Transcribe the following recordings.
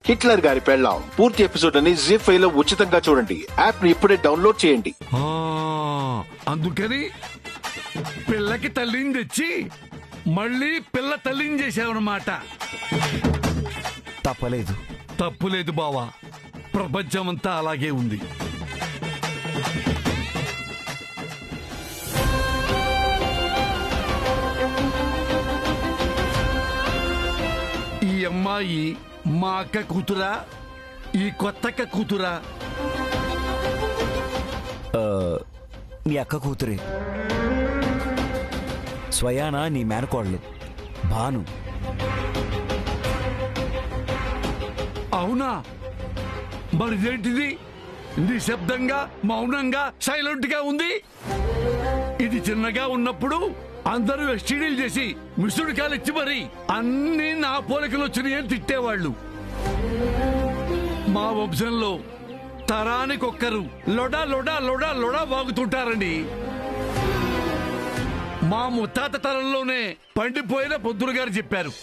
Hitler గారి పెళ్ళాం పూర్తి ఎపిసోడ్ అని జీ5 లో ఉచితంగా చూడండి. యాప్ ని ఇప్పుడే డౌన్లోడ్ చేయండి. అందుకని పిల్లకి తల్లిని తెచ్చి మళ్ళీ పిల్ల తల్లిని చేసావన్నమాట. తప్పులేదు బావా, ప్రపంచమంతా అలాగే ఉంది. ఈ అమ్మాయి మా అక్క కూతురా, ఈ కొత్తక్క కూతురా? నీ అక్క కూతురే, స్వయానా నీ మేనకోడలు భాను. అవునా? మరిదేంటిది నిశ్శబ్దంగా మౌనంగా సైలెంట్ గా ఉంది? ఇది చిన్నగా ఉన్నప్పుడు అందరూ ఎస్టీడీలు చేసి మిస్డ్ కాల్ ఇచ్చి మరి అన్ని నా పోలికలు వచ్చినాయని తిట్టేవాళ్ళు. మా వంశంలో తరానికొక్కరు లొడా లొడా లొడా లొడా వాగుతుంటారండి. మా ముత్తాత తరంలోనే పండిపోయిన పొద్దులు గారు చెప్పారు.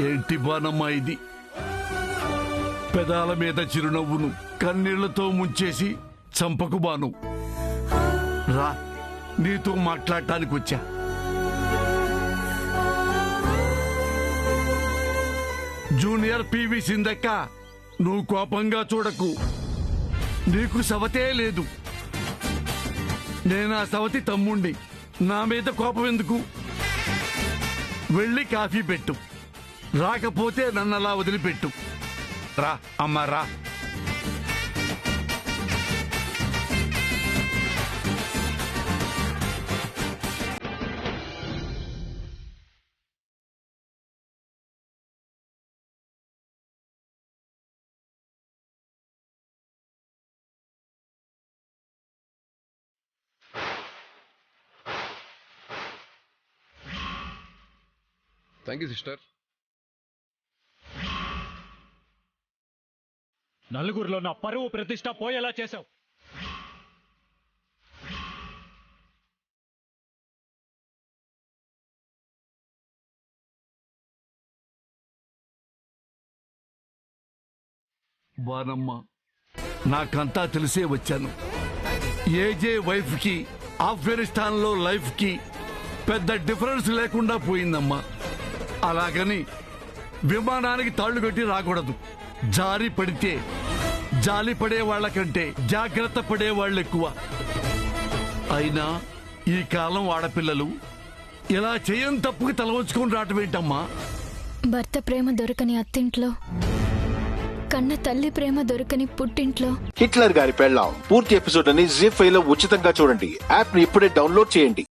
ఏంటి బానమ్మా ఇది? పెదాల మీద చిరునవ్వును కన్నీళ్లతో ముంచేసి చంపకు బాను. రా, నీతో మాట్లాడటానికి వచ్చా. జూనియర్ పివి సిందక్క, నువ్వు కోపంగా చూడకు. నీకు సవతే లేదు. నేనా సవతి తమ్ముణ్ణి. నా మీద కోపం ఎందుకు? వెళ్ళి కాఫీ పెట్టు. రాకపోతే నన్నలా వదిలిపెట్టు. రా అమ్మా రా. Thank you sister. నలుగురిలో నా పరువు ప్రతిష్ట పోయేలా చేశావు. బానమ్మ, నాకంతా తెలిసే వచ్చాను. ఏజే వైఫ్ కి ఆఫ్ఘనిస్తాన్ లో లైఫ్ కి పెద్ద డిఫరెన్స్ లేకుండా పోయిందమ్మా. అలాగని విమానానికి తాళ్లు కట్టి రాకూడదు. జారి పడితే జాలి పడే వాళ్ళకంటే జాగ్రత్త పడే వాళ్ళు ఎక్కువ. అయినా ఈ కాలం ఆడపిల్లలు ఇలా చేయని తప్పుకి తల వంచుకొని రావటం ఏంటమ్మా? భర్త ప్రేమ దొరకని అత్తింట్లో, కన్న తల్లి ప్రేమ దొరకని పుట్టింట్లో. హిట్లర్ గారి పెళ్ళాం పూర్తి ఎపిసోడ్ అని జీ5 లో ఉచితంగా చూడండి. యాప్ ని ఇప్పుడే డౌన్లోడ్ చేయండి.